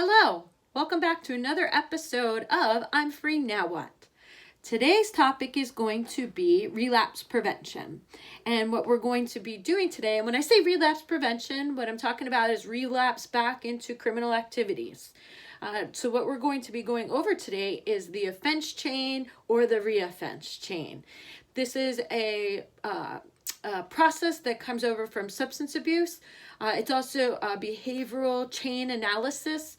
Hello, welcome back to another episode of I'm Free Now What? Today's topic is going to be relapse prevention. And what we're going to be doing today, and when I say relapse prevention, what I'm talking about is relapse back into criminal activities. So what we're going to be going over today is the offense chain or the reoffense chain. This is a process that comes over from substance abuse. It's also behavioral chain analysis.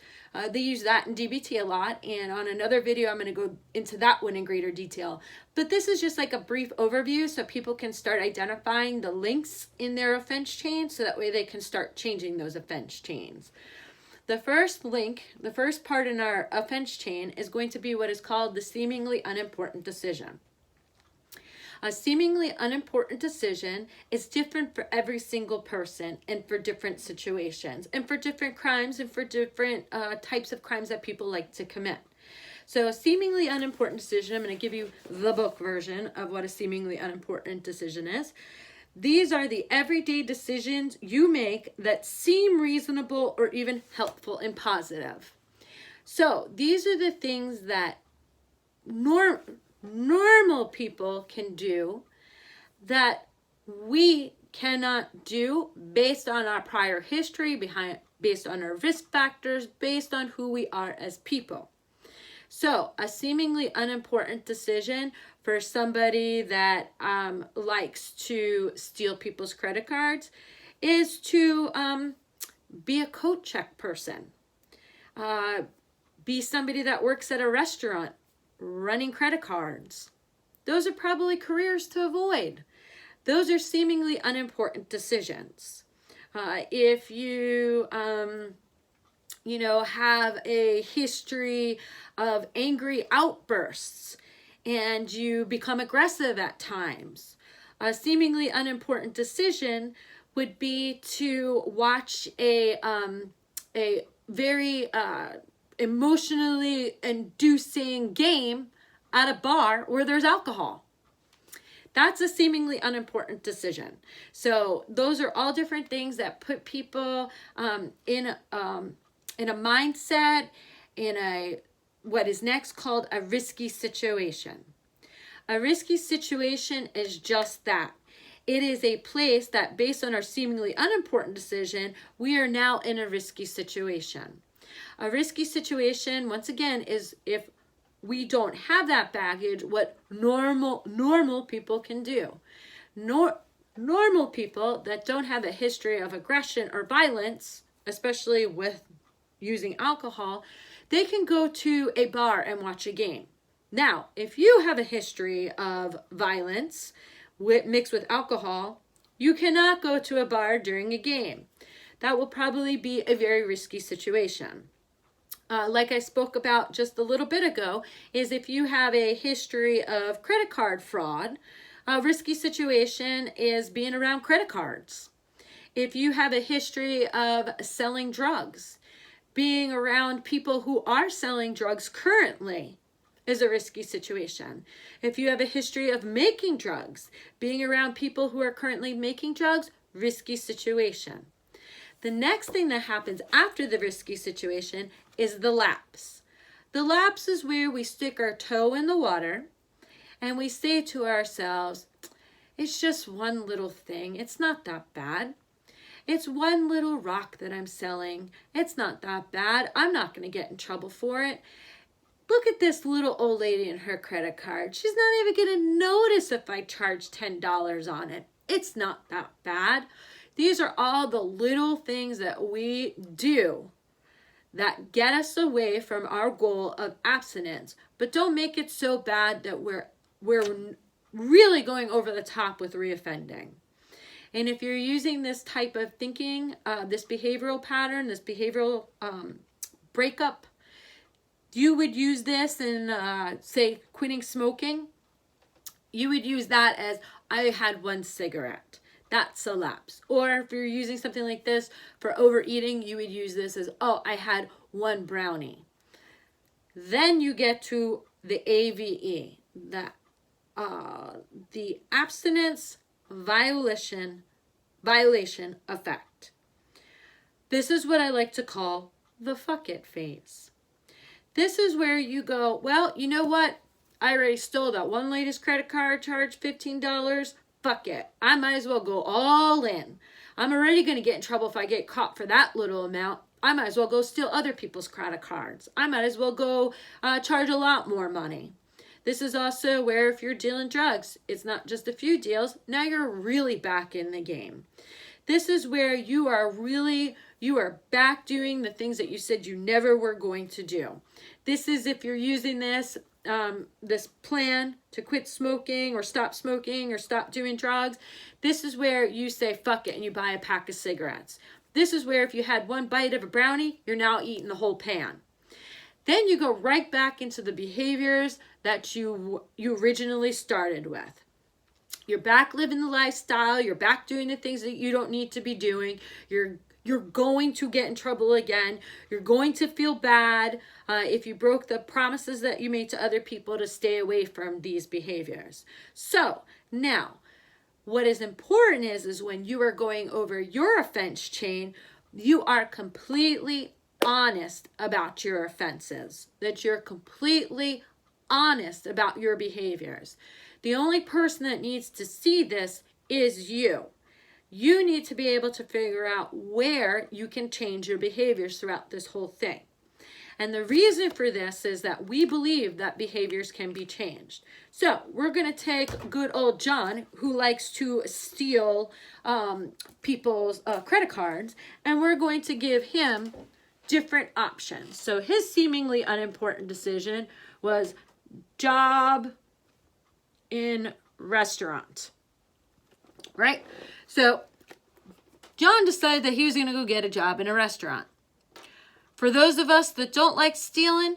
They use that in DBT a lot, and on another video I'm going to go into that one in greater detail. But this is just like a brief overview so people can start identifying the links in their offense chain so that way they can start changing those offense chains. The first link, the first part in our offense chain is going to be what is called the seemingly unimportant decision. A seemingly unimportant decision is different for every single person and for different situations and for different crimes and for different types of crimes that people like to commit. So a seemingly unimportant decision, I'm going to give you the book version of what a seemingly unimportant decision is. These are the everyday decisions you make that seem reasonable or even helpful and positive. So these are the things that normal people can do that we cannot do based on our prior history, based on our risk factors, based on who we are as people. So a seemingly unimportant decision for somebody that likes to steal people's credit cards is to be a coat check person, be somebody that works at a restaurant running credit cards. Those are probably careers to avoid. Those are seemingly unimportant decisions. If you have a history of angry outbursts and you become aggressive at times, a seemingly unimportant decision would be to watch a very emotionally inducing game at a bar where there's alcohol. That's a seemingly unimportant decision. So those are all different things that put people in a mindset, in what is next called a risky situation. A risky situation is just that. It is a place that, based on our seemingly unimportant decision, we are now in a risky situation. A risky situation, once again, is if we don't have that baggage, what normal people can do. Normal people that don't have a history of aggression or violence, especially with using alcohol, they can go to a bar and watch a game. Now, if you have a history of violence mixed with alcohol, you cannot go to a bar during a game. That will probably be a very risky situation. Like I spoke about just a little bit ago, is if you have a history of credit card fraud, a risky situation is being around credit cards. If you have a history of selling drugs, being around people who are selling drugs currently is a risky situation. If you have a history of making drugs, being around people who are currently making drugs, risky situation. The next thing that happens after the risky situation is the lapse. The lapse is where we stick our toe in the water and we say to ourselves, it's just one little thing. It's not that bad. It's one little rock that I'm selling. It's not that bad. I'm not going to get in trouble for it. Look at this little old lady and her credit card. She's not even going to notice if I charge $10 on it. It's not that bad. These are all the little things that we do that get us away from our goal of abstinence, but don't make it so bad that we're really going over the top with reoffending. And if you're using this type of thinking, this behavioral pattern, this behavioral breakup, you would use this in, say, quitting smoking. You would use that as, I had one cigarette. That's a lapse. Or if you're using something like this for overeating, you would use this as, oh, I had one brownie. Then you get to the AVE, the abstinence violation effect. This is what I like to call the fuck it phase. This is where you go, well, you know what? I already stole that one lady's credit card, charged $15. Fuck it. I might as well go all in. I'm already going to get in trouble if I get caught for that little amount. I might as well go steal other people's credit cards. I might as well go charge a lot more money. This is also where if you're dealing drugs, it's not just a few deals. Now you're really back in the game. This is where you are back doing the things that you said you never were going to do. This is if you're using this plan to quit smoking or stop doing drugs. This is where you say fuck it and you buy a pack of cigarettes. This is where if you had one bite of a brownie, you're now eating the whole pan. Then you go right back into the behaviors that you originally started with. You're back living the lifestyle. You're back doing the things that you don't need to be doing. You're going to get in trouble again. You're going to feel bad if you broke the promises that you made to other people to stay away from these behaviors. So now, what is important is when you are going over your offense chain, you are completely honest about your offenses, that you're completely honest about your behaviors. The only person that needs to see this is you. You need to be able to figure out where you can change your behaviors throughout this whole thing. And the reason for this is that we believe that behaviors can be changed. So we're going to take good old John, who likes to steal people's credit cards, and we're going to give him different options. So his seemingly unimportant decision was job in restaurant, right? So John decided that he was going to go get a job in a restaurant. For those of us that don't like stealing,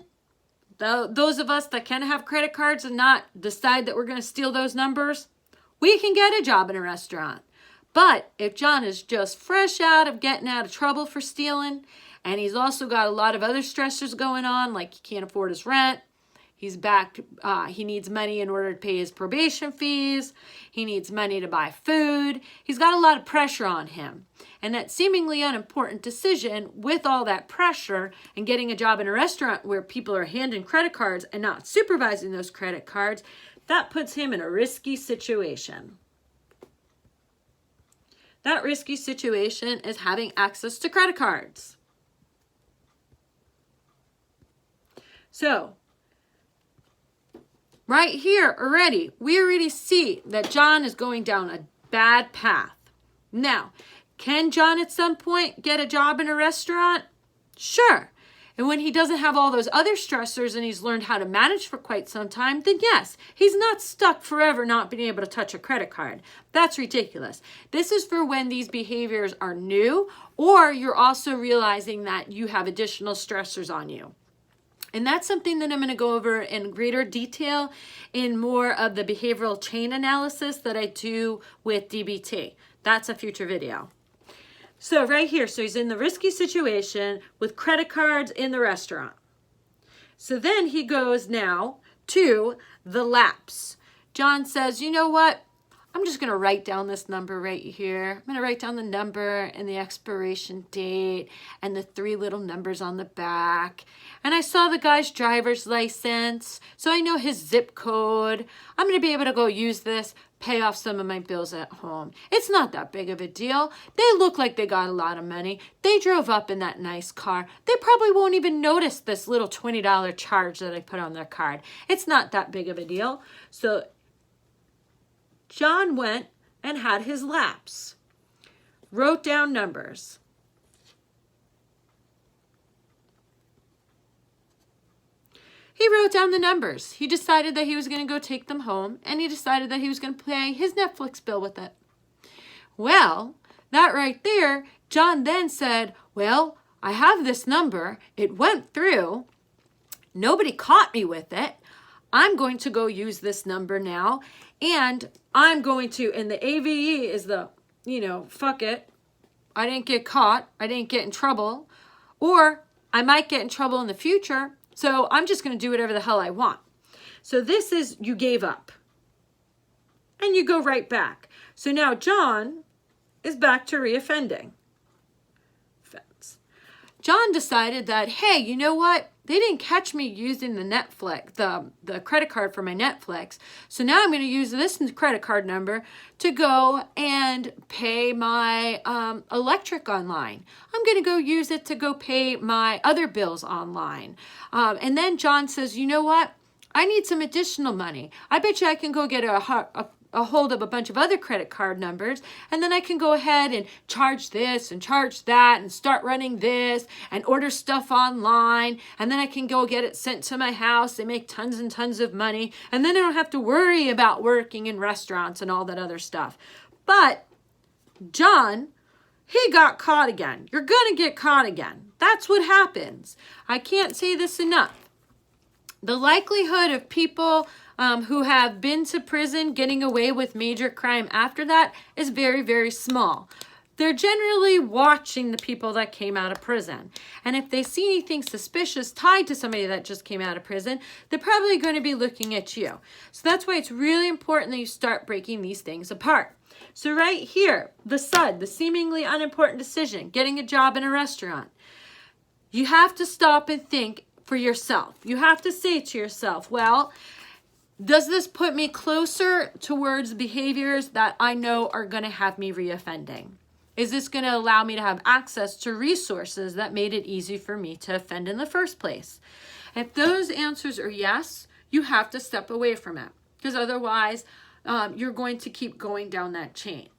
those of us that can have credit cards and not decide that we're going to steal those numbers, we can get a job in a restaurant. But if John is just fresh out of getting out of trouble for stealing, and he's also got a lot of other stressors going on, like he can't afford his rent, he's back, he needs money in order to pay his probation fees, he needs money to buy food, he's got a lot of pressure on him. And that seemingly unimportant decision, with all that pressure and getting a job in a restaurant where people are handing credit cards and not supervising those credit cards, that puts him in a risky situation. That risky situation is having access to credit cards. So, right here already, we already see that John is going down a bad path. Now, can John at some point get a job in a restaurant? Sure. And when he doesn't have all those other stressors and he's learned how to manage for quite some time, then yes, he's not stuck forever not being able to touch a credit card. That's ridiculous. This is for when these behaviors are new, or you're also realizing that you have additional stressors on you. And that's something that I'm going to go over in greater detail in more of the behavioral chain analysis that I do with DBT. That's a future video. So right here, so he's in the risky situation with credit cards in the restaurant. So then he goes now to the lapse. John says, you know what? I'm just going to write down this number right here. I'm going to write down the number and the expiration date and the 3 little numbers on the back. And I saw the guy's driver's license, so I know his zip code. I'm going to be able to go use this, pay off some of my bills at home. It's not that big of a deal. They look like they got a lot of money. They drove up in that nice car. They probably won't even notice this little $20 charge that I put on their card. It's not that big of a deal. So John went and had his lapse, wrote down numbers. He wrote down the numbers. He decided that he was going to go take them home, and he decided that he was going to pay his Netflix bill with it. Well, that right there, John then said, well, I have this number. It went through. Nobody caught me with it. I'm going to go use this number now, and I'm going to, and the AVE is the, fuck it. I didn't get caught. I didn't get in trouble. Or I might get in trouble in the future, so I'm just going to do whatever the hell I want. So this is, you gave up. And you go right back. So now John is back to reoffending. John decided that, hey, you know what? They didn't catch me using the Netflix, the credit card for my Netflix. So now I'm going to use this credit card number to go and pay my electric online. I'm going to go use it to go pay my other bills online. And then John says, you know what? I need some additional money. I bet you I can go get a hold of a bunch of other credit card numbers, and then I can go ahead and charge this and charge that and start running this and order stuff online, and then I can go get it sent to my house and make tons and tons of money, and then I don't have to worry about working in restaurants and all that other stuff. But John, he got caught again. You're going to get caught again. That's what happens. I can't say this enough. The likelihood of people who have been to prison getting away with major crime after that is very, very small. They're generally watching the people that came out of prison. And if they see anything suspicious tied to somebody that just came out of prison, they're probably going to be looking at you. So that's why it's really important that you start breaking these things apart. So right here, the SUD, the seemingly unimportant decision, getting a job in a restaurant. You have to stop and think for yourself. You have to say to yourself, well, does this put me closer towards behaviors that I know are going to have me reoffending? Is this going to allow me to have access to resources that made it easy for me to offend in the first place? If those answers are yes, you have to step away from it, because otherwise you're going to keep going down that chain.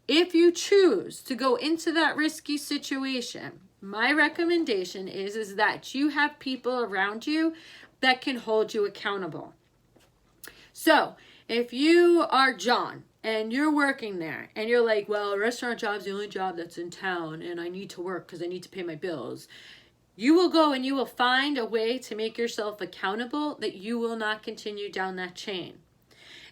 If you choose to go into that risky situation, my recommendation is that you have people around you that can hold you accountable. So if you are John and you're working there and you're like, well, a restaurant job is the only job that's in town and I need to work because I need to pay my bills, you will go and you will find a way to make yourself accountable that you will not continue down that chain.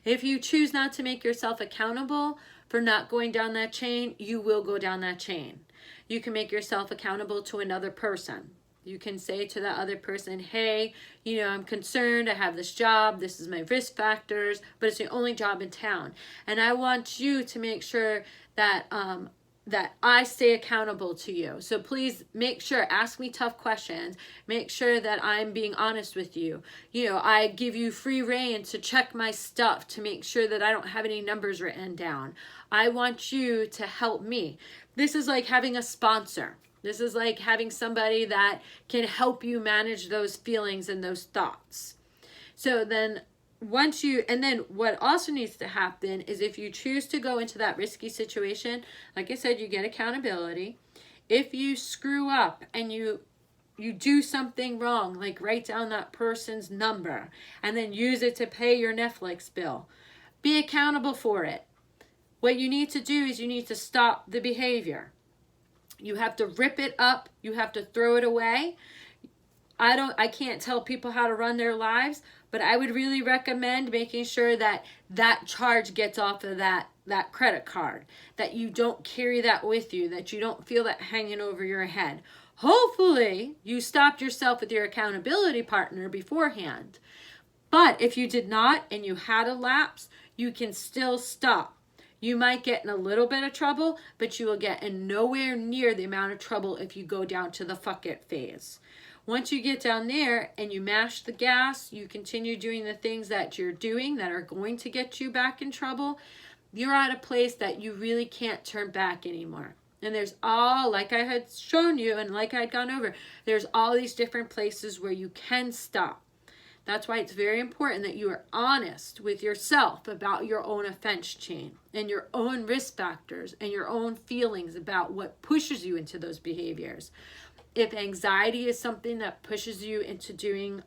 If you choose not to make yourself accountable for not going down that chain, you will go down that chain. You can make yourself accountable to another person. You can say to that other person, hey, I'm concerned, I have this job, this is my risk factors, but it's the only job in town. And I want you to make sure that that I stay accountable to you. So please make sure, ask me tough questions. Make sure that I'm being honest with you. I give you free reign to check my stuff to make sure that I don't have any numbers written down. I want you to help me. This is like having a sponsor. This is like having somebody that can help you manage those feelings and those thoughts. So then what also needs to happen is if you choose to go into that risky situation, like I said, you get accountability. If you screw up and you do something wrong, like write down that person's number and then use it to pay your Netflix bill, be accountable for it. What you need to do is you need to stop the behavior. You have to rip it up. You have to throw it away. I can't tell people how to run their lives, but I would really recommend making sure that that charge gets off of that credit card, that you don't carry that with you, that you don't feel that hanging over your head. Hopefully, you stopped yourself with your accountability partner beforehand. But if you did not and you had a lapse, you can still stop. You might get in a little bit of trouble, but you will get in nowhere near the amount of trouble if you go down to the fuck it phase. Once you get down there and you mash the gas, you continue doing the things that you're doing that are going to get you back in trouble, you're at a place that you really can't turn back anymore. And there's all, like I had shown you and like I'd gone over, there's all these different places where you can stop. That's why it's very important that you are honest with yourself about your own offense chain and your own risk factors and your own feelings about what pushes you into those behaviors. If anxiety is something that pushes you into doing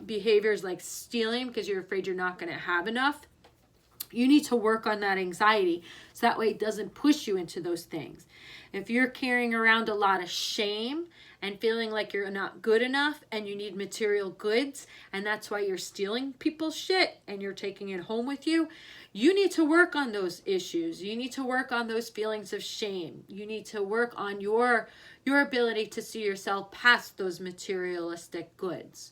behaviors like stealing because you're afraid you're not going to have enough, you need to work on that anxiety so that way it doesn't push you into those things. If you're carrying around a lot of shame and feeling like you're not good enough and you need material goods and that's why you're stealing people's shit and you're taking it home with you, you need to work on those issues. You need to work on those feelings of shame. You need to work on your ability to see yourself past those materialistic goods.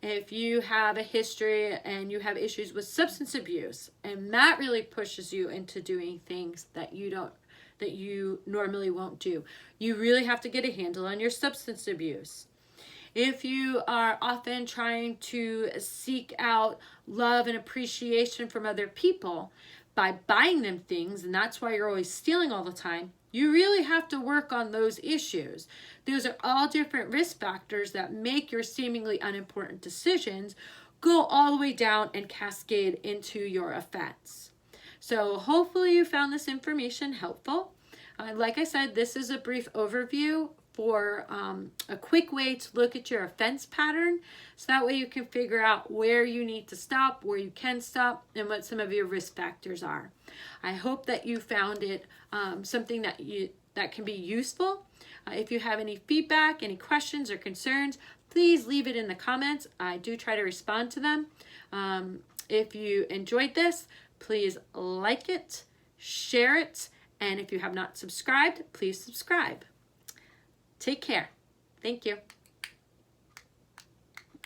If you have a history and you have issues with substance abuse and that really pushes you into doing things that you don't that you normally won't do. You really have to get a handle on your substance abuse. If you are often trying to seek out love and appreciation from other people by buying them things, and that's why you're always stealing all the time, you really have to work on those issues. Those are all different risk factors that make your seemingly unimportant decisions go all the way down and cascade into your offense. So hopefully you found this information helpful. Like I said, this is a brief overview for a quick way to look at your offense pattern, so that way you can figure out where you need to stop, where you can stop, and what some of your risk factors are. I hope that you found it something that can be useful. If you have any feedback, any questions or concerns, please leave it in the comments. I do try to respond to them. If you enjoyed this, please like it, share it, and if you have not subscribed, please subscribe. Take care. Thank you.